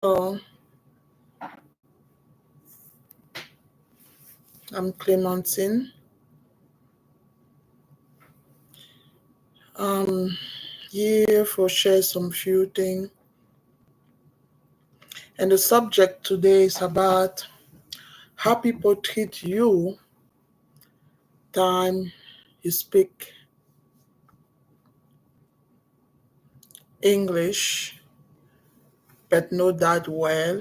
So I'm Clementine. I'm here for share some few things. And the subject today is about how people treat you time you speak English but not that well,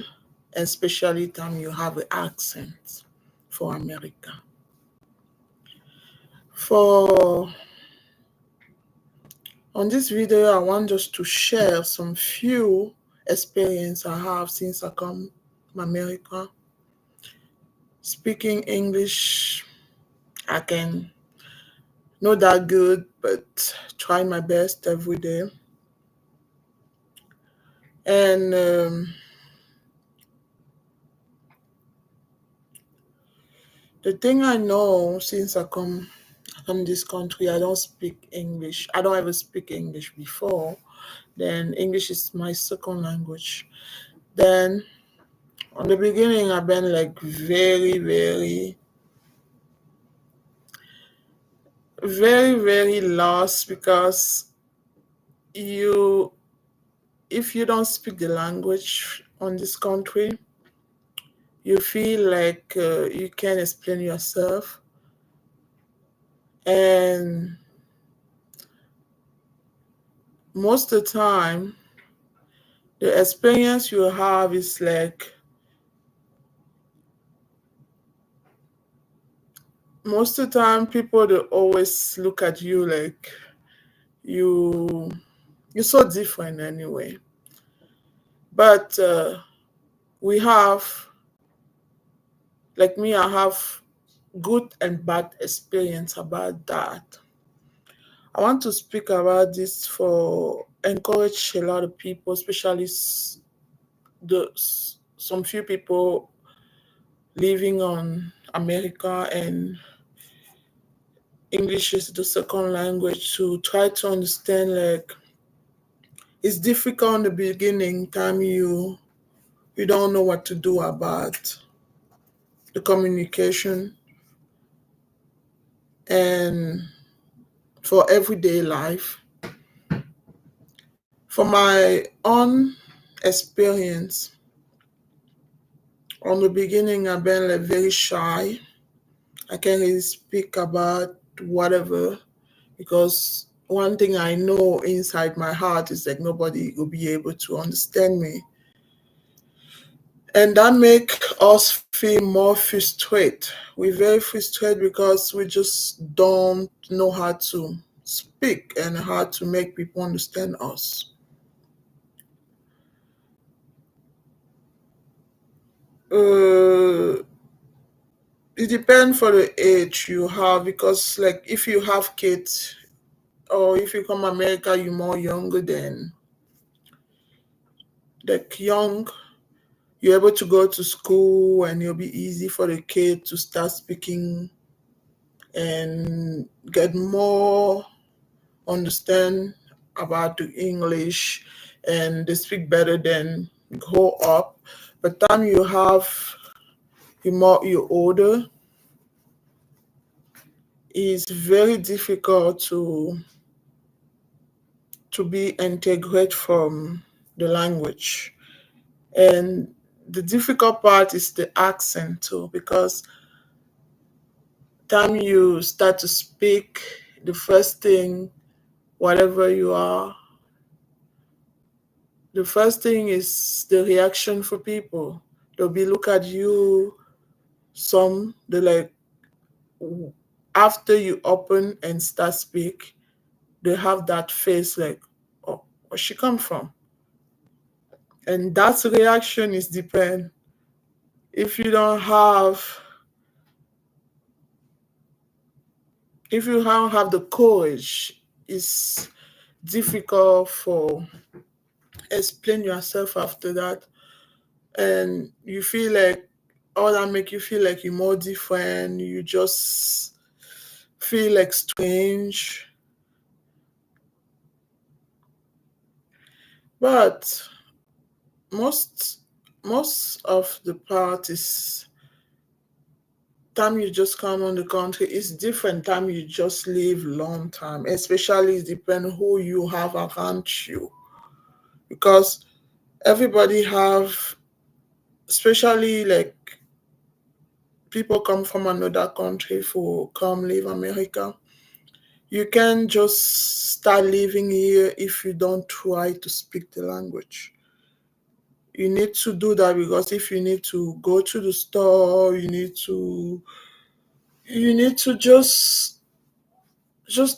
and especially time you have an accent for America. For on this video, I want just to share some few experience I have since I come to America. Speaking English, I can not that good, but try my best every day. And the thing I know since I come from this country, I don't speak English. I don't ever speak English before. Then English is my second language. Then on the beginning, I've been like very lost because you if you don't speak the language on this country, you feel like you can't explain yourself. And most of the time, the experience you have is like most of the time people they always look at you like you you're so different anyway. But we have like me, I have good and bad experience about that. I want to speak about this for encourage a lot of people, especially some few people living on America and English is the second language to try to understand like it's difficult in the beginning time you don't know what to do about the communication and for everyday life. For my own experience, on the beginning I've been like very shy. I can't really speak about whatever because one thing I know inside my heart is that nobody will be able to understand me. And that make us feel more frustrated. We're very frustrated because we just don't know how to speak and how to make people understand us. Uh, it depends for the age you have because like if you have kids or if you come America, you're more younger than like young. You're able to go to school and it'll be easy for the kid to start speaking and get more understand about the English and they speak better than grow up. But time you have you're older, it's very difficult to be integrate from the language. And the difficult part is the accent too, because time you start to speak, the first thing, whatever you are, the first thing is the reaction for people. They'll be look at you, some they like after you open and start speak, they have that face like, oh, where she come from? And that reaction is depend. If you don't have if you don't have the courage, it's difficult for explain yourself after that. And you feel like all that make you feel like you're more different. You just feel like strange. But most most of the part is time you just come on the country is different time you just live long time, especially it depends who you have around you, because everybody have, especially like people come from another country for come live America. You can just start living here if you don't try to speak the language. You need to do that because if you need to go to the store, you need to just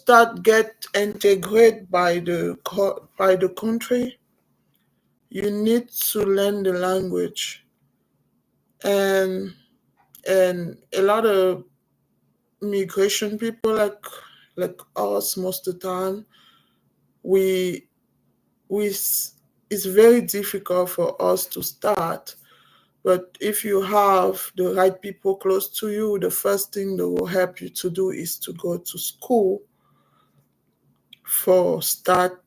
that get integrated by by the country. You need to learn the language, and a lot of migration people like us most of the time, we it's very difficult for us to start. But if you have the right people close to you, the first thing that will help you to do is to go to school for studying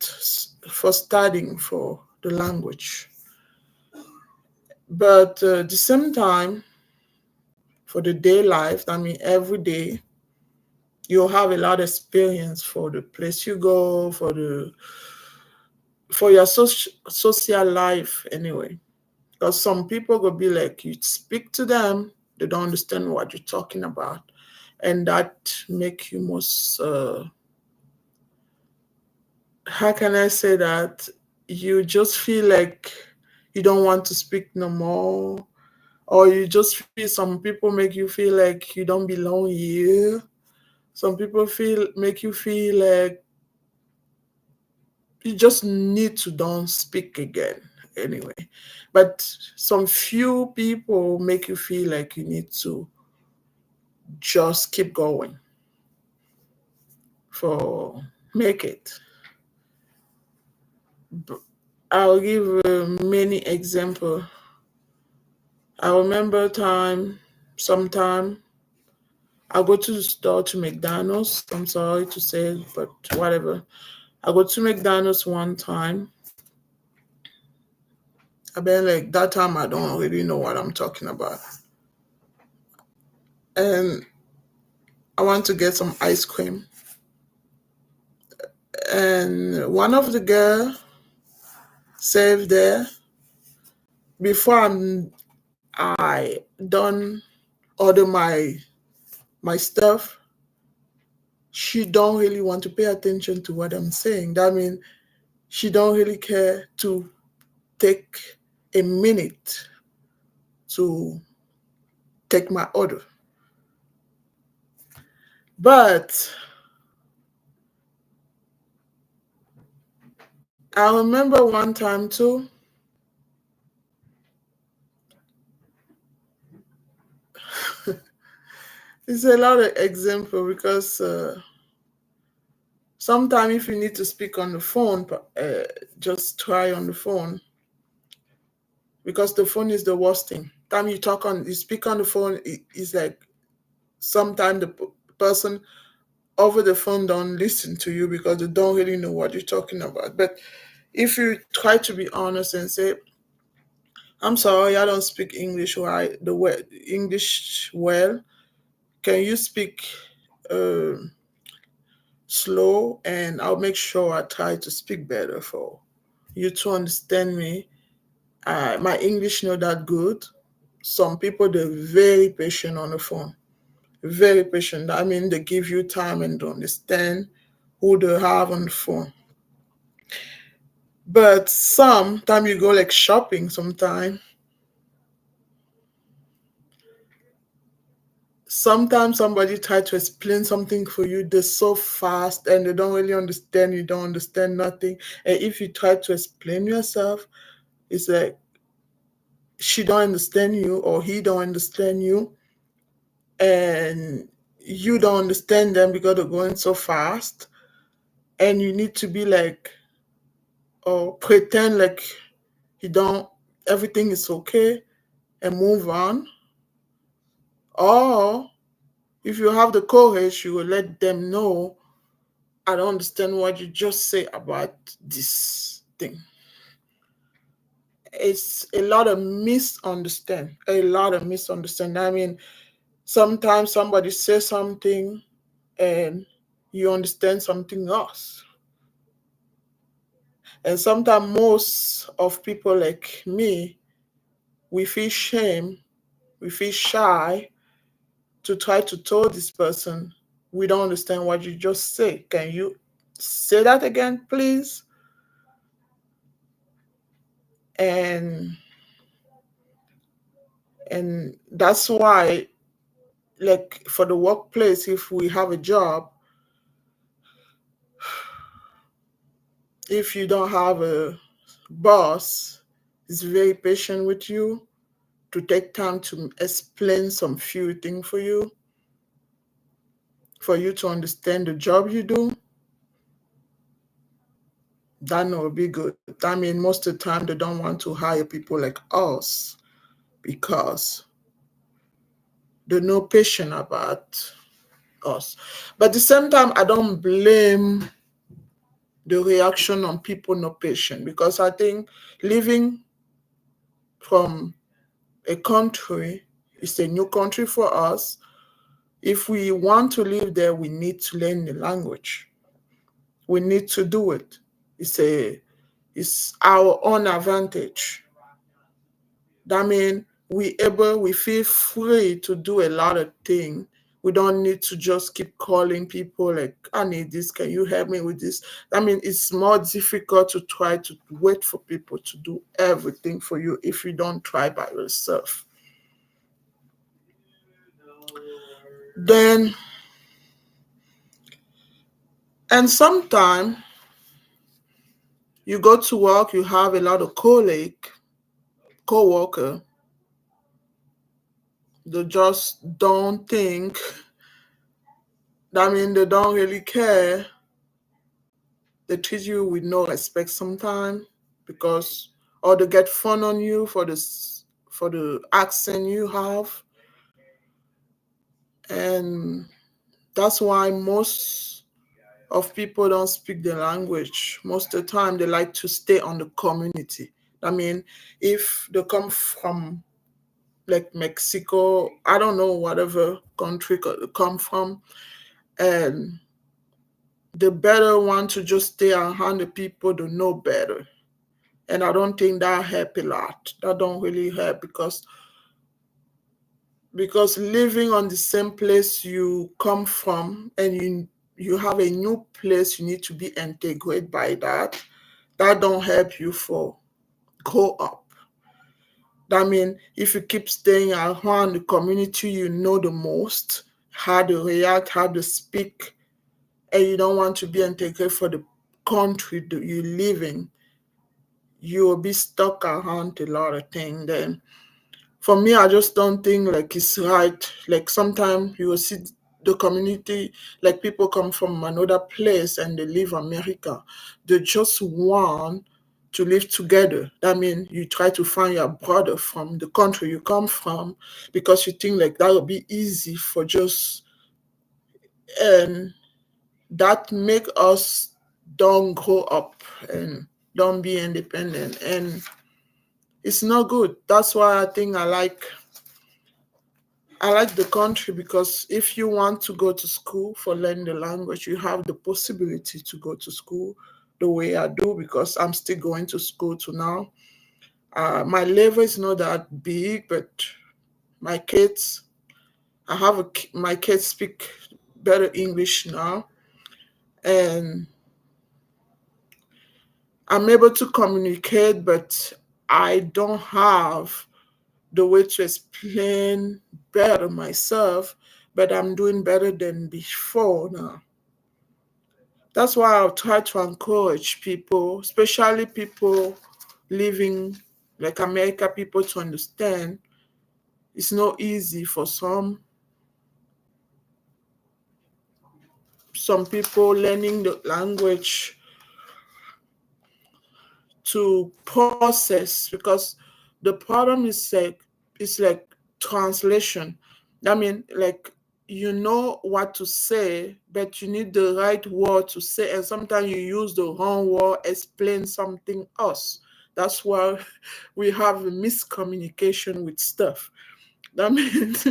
for the language. But at the same time, for the day life, I mean, every day you'll have a lot of experience for the place you go, for your social life anyway. Because some people will be like, you speak to them, they don't understand what you're talking about, and that make you most. How can I say that? You just feel like you don't want to speak no more, or you just feel some people make you feel like you don't belong here. Some people feel make you feel like you just need to don't speak again anyway. But some few people make you feel like you need to just keep going for make it. B- I'll give many example. I remember sometime I go to the store to McDonald's. I'm sorry to say, but whatever. I go to McDonald's one time. I been like that time I don't really know what I'm talking about. And I want to get some ice cream. And one of the girl saved there before I done order my stuff. She don't really want to pay attention to what I'm saying. That means she don't really care to take a minute to take my order. But I remember one time too. It's a lot of example because sometimes if you need to speak on the phone, just try on the phone because the phone is the worst thing. Time you speak on the phone, it's like sometimes the person over the phone don't listen to you because they don't really know what you're talking about. But if you try to be honest and say, "I'm sorry, I don't speak English right the way English well. Can you speak uh, slow?" And I'll make sure I try to speak better for you to understand me. My English not that good. Some people they're very patient on the phone, very patient. I mean, they give you time and to understand who they have on the phone. But sometime you go like shopping sometime. Sometimes somebody try to explain something for you, they're so fast and they don't really understand, you don't understand nothing. And if you try to explain yourself, it's like she don't understand you or he don't understand you, and you don't understand them because they're going so fast, and you need to be like or pretend like you don't everything is okay and move on. Or if you have the courage, you will let them know, I don't understand what you just say about this thing. it's a lot of misunderstanding. A lot of misunderstanding. I mean, sometimes somebody says something and you understand something else. And sometimes most of people like me, we feel shame, we feel shy to try to tell this person we don't understand what you just say. Can you say that again, please? And that's why, like for the workplace, if we have a job, if you don't have a boss is very patient with you to take time to explain some few things for you to understand the job you do, that will be good. I mean, most of the time they don't want to hire people like us because they're no patient about us. But at the same time, I don't blame the reaction on people not patient, because I think living from a country is a new country for us. If we want to live there, we need to learn the language. We need to do it. It's our own advantage. That means we feel free to do a lot of things. We don't need to just keep calling people like, I need this, can you help me with this? I mean, it's more difficult to try to wait for people to do everything for you if you don't try by yourself. Then, and sometimes you go to work, you have a lot of co-worker, they just don't think, I mean, they don't really care. They treat you with no respect sometimes, because, or they get fun on you for the accent you have. And that's why most of people don't speak the language. Most of the time they like to stay on the community. I mean, if they come from like Mexico, I don't know, whatever country they come from, and the better want to just stay around the people that know better. And I don't think that help a lot. That don't really help, because living on the same place you come from, and you have a new place, you need to be integrated by that. That don't help you for grow up. That mean, if you keep staying around the community you know the most, how to react, how to speak, and you don't want to be integrated for the country that you live in, you will be stuck around a lot of things. Then for me, I just don't think like it's right. Like sometimes you will see the community, like people come from another place and they live America. They just want to live together. That means you try to find your brother from the country you come from, because you think like that will be easy for just, and that make us don't grow up and don't be independent, and it's not good. That's why I think I like the country, because if you want to go to school for learning the language, you have the possibility to go to school the way I do, because I'm still going to school to now. My level is not that big, but my kids, my kids speak better English now, and I'm able to communicate, but I don't have the way to explain better myself, but I'm doing better than before now. That's why I'll try to encourage people, especially people living like America, people to understand it's not easy for some people learning the language to process, because the problem is like, it's like translation. I mean, like, you know what to say, but you need the right word to say, and sometimes you use the wrong word, explain something else. That's why we have a miscommunication with stuff. That means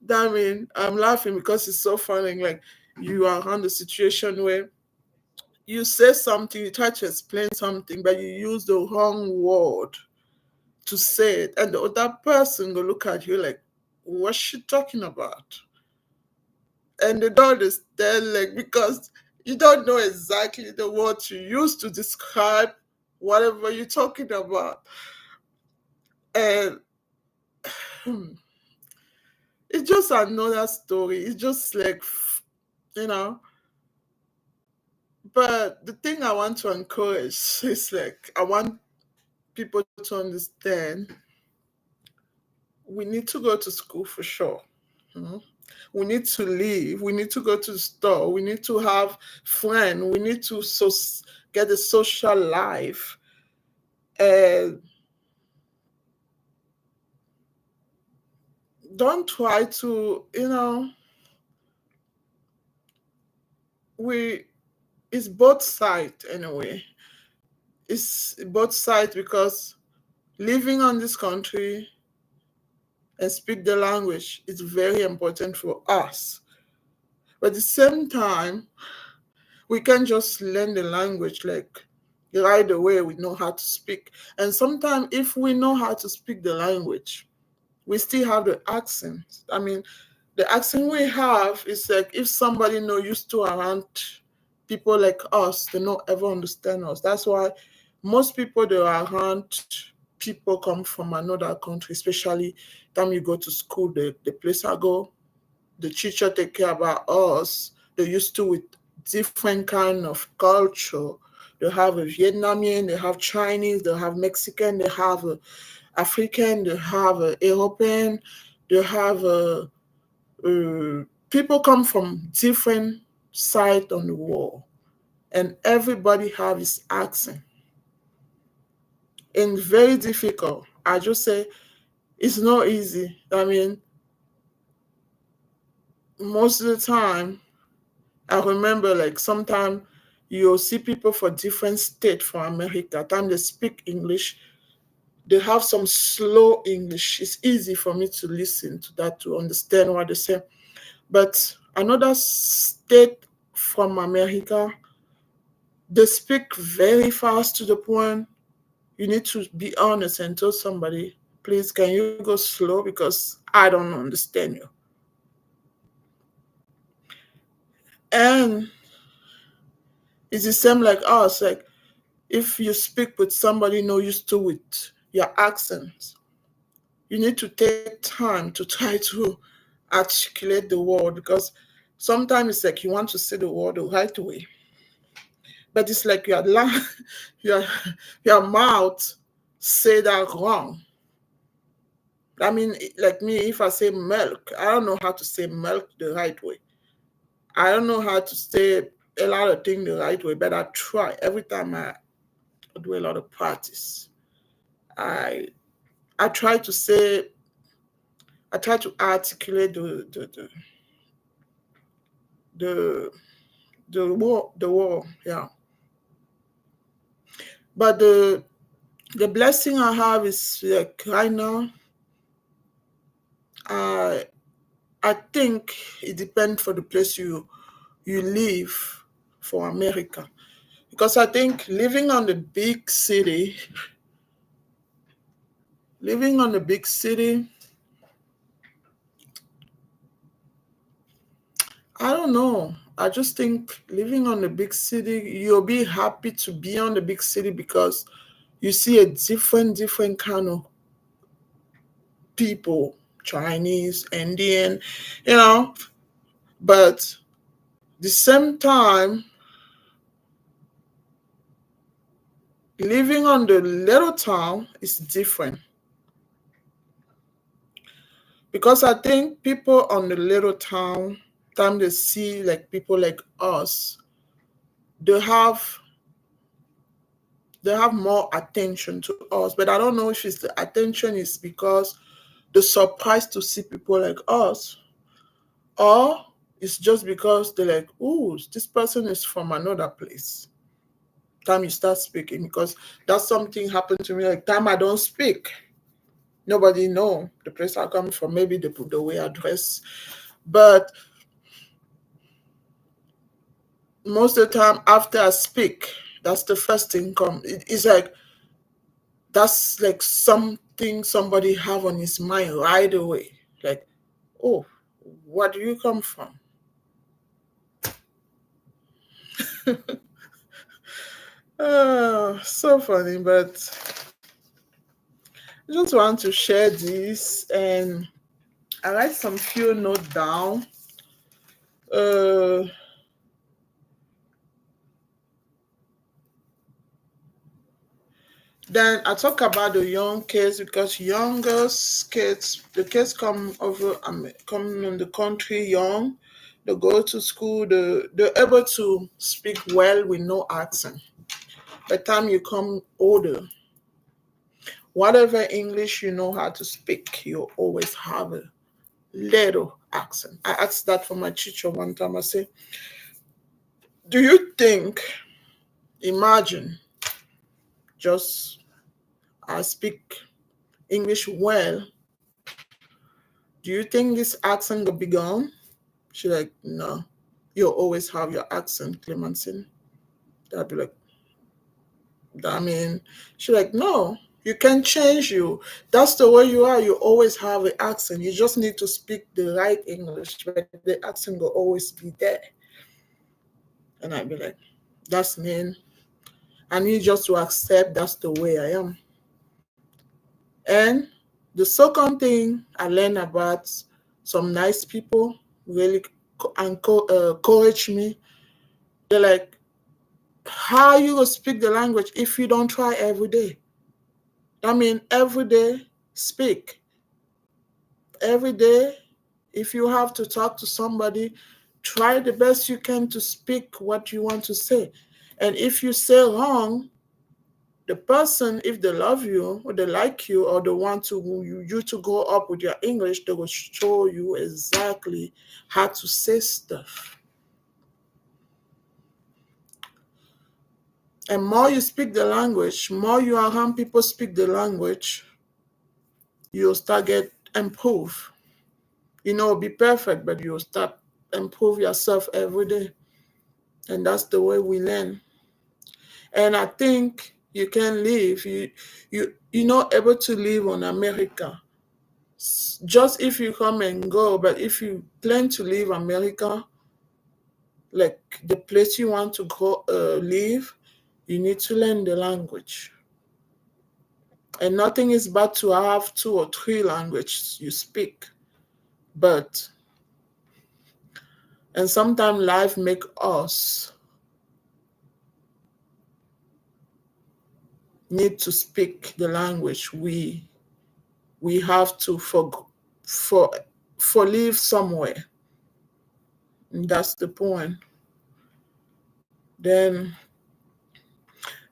that mean I'm laughing because it's so funny. Like you are on the situation where you say something, you try to explain something, but you use the wrong word to say it, and the other person will look at you like, "What's she talking about?" And they don't understand, like because you don't know exactly the words you use to describe whatever you're talking about, and it's just another story. It's just like you know. But the thing I want to encourage is like I want people to understand we need to go to school for sure. Mhm. We need to live. We need to go to the store. We need to have friends. We need to get a social life. And don't try to, we it's both sides anyway. It's both sides because living on this country and speak the language is very important for us. But at the same time, we can just learn the language like right away we know how to speak. And sometimes if we know how to speak the language, we still have the accent. I mean, the accent we have is like if somebody no used to around people like us, they don't ever understand us. That's why most people that are around people come from another country, especially time you go to school, the place I go, the teacher take care about us. They used to with different kind of culture. They have a Vietnamese, they have Chinese, they have Mexican, they have a African, they have a European, they have people come from different sides on the world, and everybody have his accent. And very difficult. I just say it's not easy. I mean, most of the time I remember like sometimes you'll see people for different states from America. Time they speak English, they have some slow English. It's easy for me to listen to that to understand what they say. But another state from America, they speak very fast to the point you need to be honest and tell somebody, please, can you go slow because I don't understand you. And it's the same like us. Like if you speak with somebody no used to it, your accent, you need to take time to try to articulate the word because sometimes it's like you want to say the word the right way, but it's like your your mouth say that wrong. I mean, like me, if I say milk, I don't know how to say milk the right way. I don't know how to say a lot of things the right way, but I try every time I do a lot of practice. I I try to say, I try to articulate the the war, yeah. But the blessing I have is like right now. I I think it depends for the place you live for America because I think living on the big city, I don't know. I just think living on the big city, you'll be happy to be on the big city because you see a different kind of people, Chinese, Indian, you know. But the same time, living on the little town is different because I think people on the little town, time they see like people like us, they have they have more attention to us. But I don't know if it's the attention is because they're surprised to see people like us, or it's just because they're like, "Ooh, this person is from another place." time you start speaking, because that's something happened to me. Like time I don't speak, nobody know the place I come from, maybe the way I dress. But most of the time after I speak, that's the first thing come. It's like that's like something somebody have on his mind right away. Like, oh, where do you come from? So funny, but I just want to share this, and I write some few notes down. Uh, then I talk about the young kids, because younger kids, the kids come over, come in the country young. They go to school. They're able to speak well with no accent. By the time you come older, whatever English you know how to speak, you always have a little accent. I asked that for my teacher one time. I said, "Do you think? Imagine, just I speak English well. Do you think this accent will be gone?" She like, "No, you always have your accent, Clementine." I'd be like, I mean, she like, "No, you can change you. That's the way you are. You always have an accent. You just need to speak the right English, but the accent will always be there." And I'd be like, "That's mean. I need just to accept that's the way I am." And the second thing I learned about some nice people really encourage me. They're like, how you gonna speak the language if you don't try every day? I mean, every day speak. Every day, if you have to talk to somebody, try the best you can to speak what you want to say. And if you say wrong, the person, if they love you or they like you or they want to you to go up with your English, they will show you exactly how to say stuff. And more you speak the language, more you are around people speak the language, you'll start get improve. You know, be perfect, but you'll start improve yourself every day. And that's the way we learn. And I think you can live, you're not able to live on America just if you come and go. But if you plan to leave America, like the place you want to go live, you need to learn the language. And nothing is bad to have two or three languages you speak, but and sometimes life make us need to speak the language we have to for for live somewhere. And that's the point. Then,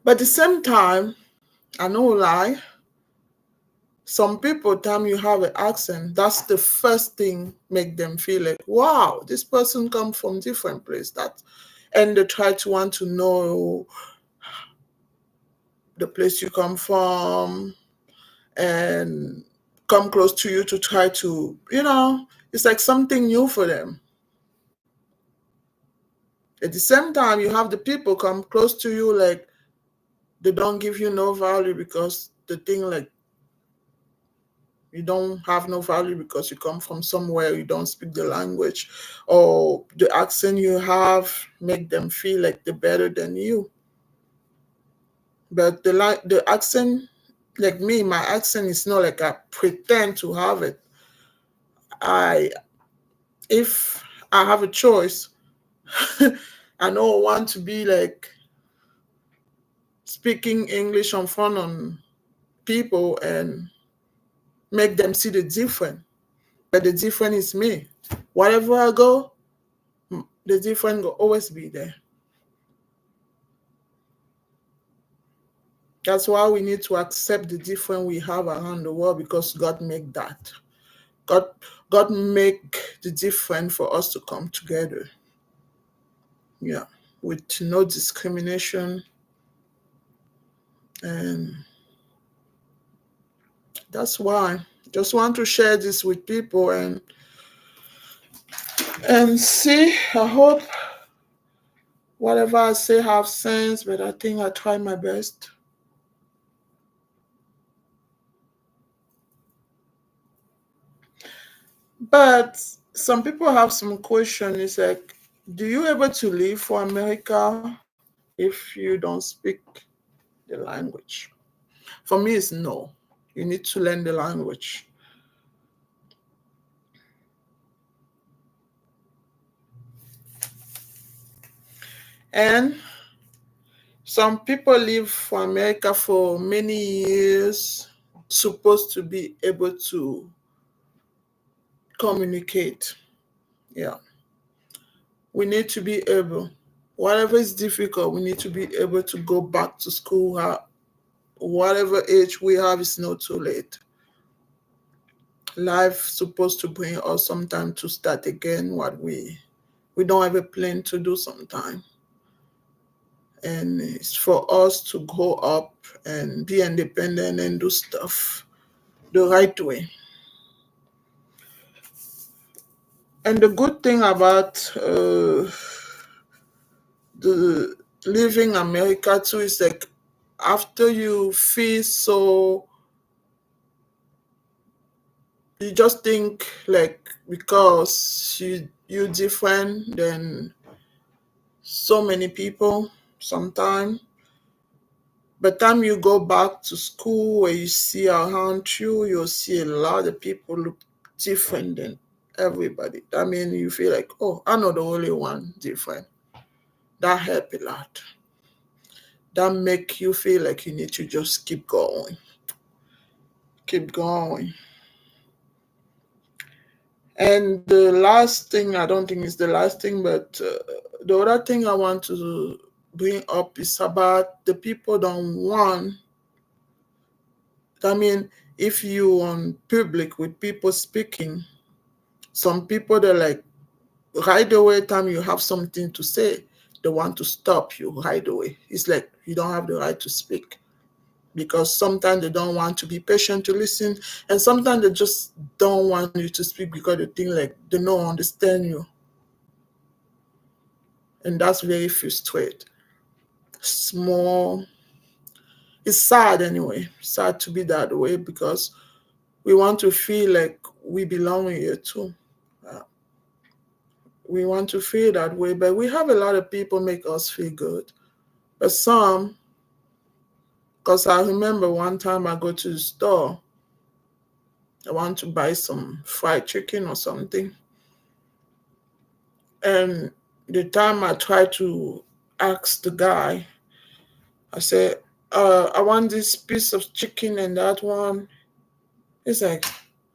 but at the same time, I know lie. Some people, time you have an accent, that's the first thing make them feel like, wow, this person come from different place. That, and they try to want to know the place you come from and come close to you to try to, it's like something new for them. At the same time, you have the people come close to you like they don't give you no value because the thing like you don't have no value because you come from somewhere you don't speak the language, or the accent you have make them feel like they're better than you. But the accent, like me, my accent is not like I pretend to have it. I If I have a choice, I don't want to be like speaking English in front of people and make them see the difference. But the difference is me. Wherever I go, the difference will always be there. That's why we need to accept the difference we have around the world, because God made that. God God make the difference for us to come together. Yeah. With no discrimination, And that's why just want to share this with people and see. I hope whatever I say have sense, but I think I try my best. But some people have some question. It's like, do you able to leave for America if you don't speak the language? For me, it's no. You need to learn the language. And some people live for America for many years, supposed to be able to communicate. Yeah. We need to be able, whatever is difficult, we need to be able to go back to school. Whatever age we have is not too late. Life supposed to bring us some time to start again what we don't have a plan to do sometime. And it's for us to grow up and be independent and do stuff the right way. And the good thing about the living America too is like after you feel so, you just think like because you different than so many people sometime. By the time you go back to school where you see around you, you'll see a lot of people look different than everybody. I mean, you feel like, oh, I'm not the only one different. That help a lot. That make you feel like you need to just keep going. Keep going. And the last thing, I don't think it's the last thing, but the other thing I want to bring up is about the people don't want. I mean, if you on public with people speaking, some people they're like right away time you have something to say, they want to stop you right away. It's like you don't have the right to speak because sometimes they don't want to be patient to listen, and sometimes they just don't want you to speak because they think like they don't understand you, and that's very frustrating. Small, it's sad anyway. Sad to be that way because we want to feel like we belong here too. Uh, we want to feel that way, but we have a lot of people make us feel good. But some, because I remember one time I go to the store, I want to buy some fried chicken or something. And the time I tried to ask the guy, I said, I want this piece of chicken and that one. He's like,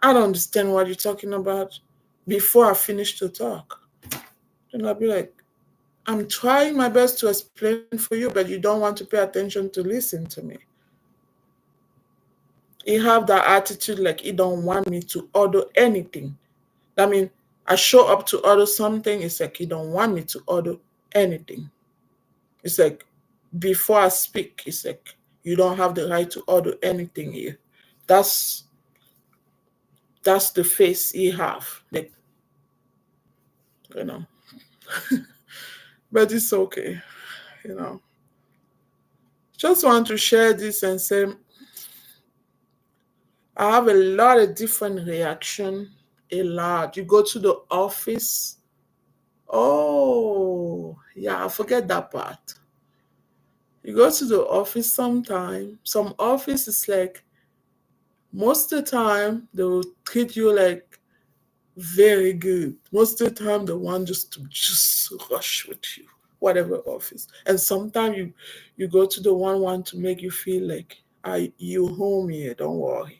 I don't understand what you're talking about before I finish to talk. And I'll be like, I'm trying my best to explain for you, but you don't want to pay attention to listen to me. He have that attitude like he don't want me to order anything. I mean, I show up to order something, it's like he don't want me to order anything. It's like before I speak, it's like you don't have the right to order anything here. That's that's the face he have. Like, you know. But it's okay, you know. Just want to share this and say I have a lot of different reaction. A lot. You go to the office. Oh, yeah, I forget that part. You go to the office sometime. Some office is like most of the time they will treat you like very good. Most of the time they want just to just rush with you, whatever office. And sometimes you go to the one want to make you feel like you home here, don't worry.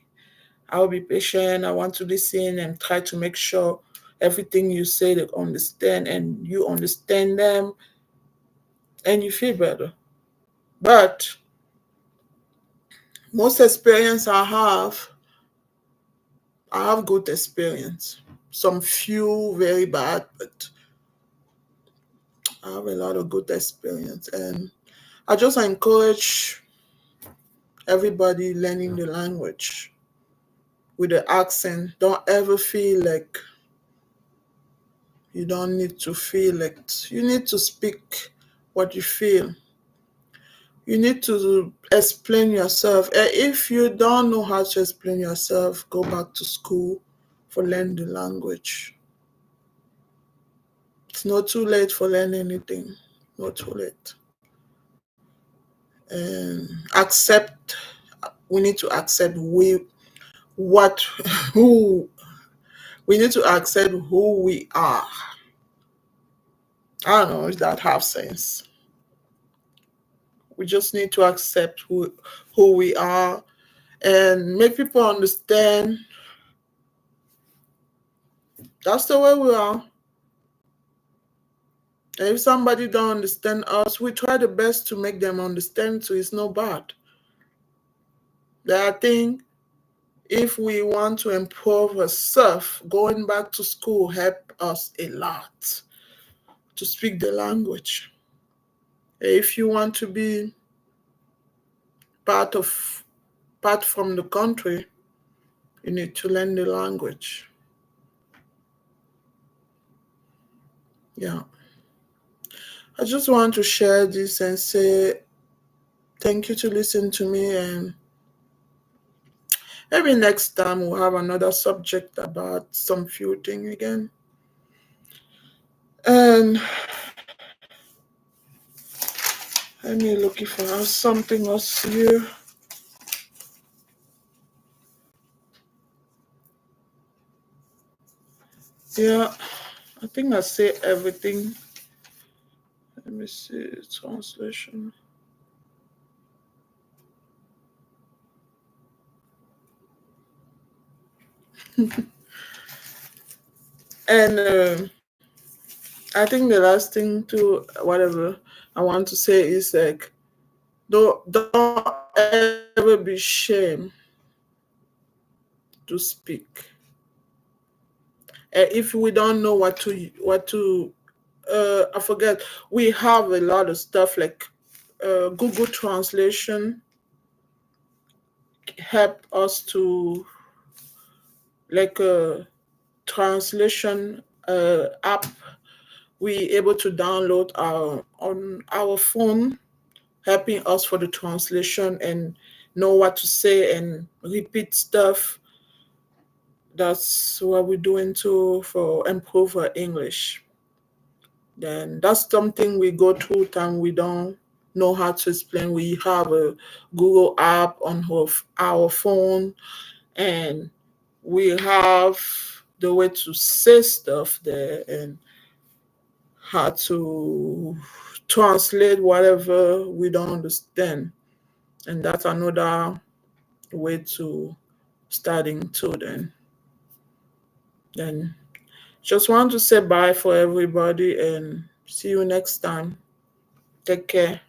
I'll be patient. I want to listen and try to make sure everything you say they understand and you understand them and you feel better. But most experience I have good experience. Some few very bad, but I have a lot of good experience. And I just encourage everybody learning the language with the accent. Don't ever feel like you don't need to feel like you need to speak what you feel. You need to explain yourself. And if you don't know how to explain yourself, go back to school for learn the language. It's not too late for learn anything. Not too late. And accept. We need to accept what who we need to accept who we are. I don't know if that have sense. We just need to accept who we are and make people understand that's the way we are. And if somebody don't understand us, we try the best to make them understand, so it's no bad. But I think if we want to improve ourselves, going back to school help us a lot to speak the language. If you want to be part of part from the country, you need to learn the language. Yeah. I just want to share this and say thank you to listen to me, and maybe next time we'll have another subject about some few thing again. And let me look if I have something else here. Yeah, I think I say everything. Let me see translation. And I think the last thing to whatever I want to say is like don't ever be ashamed to speak. If we don't know what to I forget, we have a lot of stuff like Google Translation help us to like a translation app we able to download on our phone, helping us for the translation and know what to say and repeat stuff. That's what we're doing to for improve our English. Then that's something we go through time we don't know how to explain. We have a Google app on our phone, and we have the way to say stuff there and how to translate whatever we don't understand. And that's another way to studying too then just want to say bye for everybody and see you next time. Take care.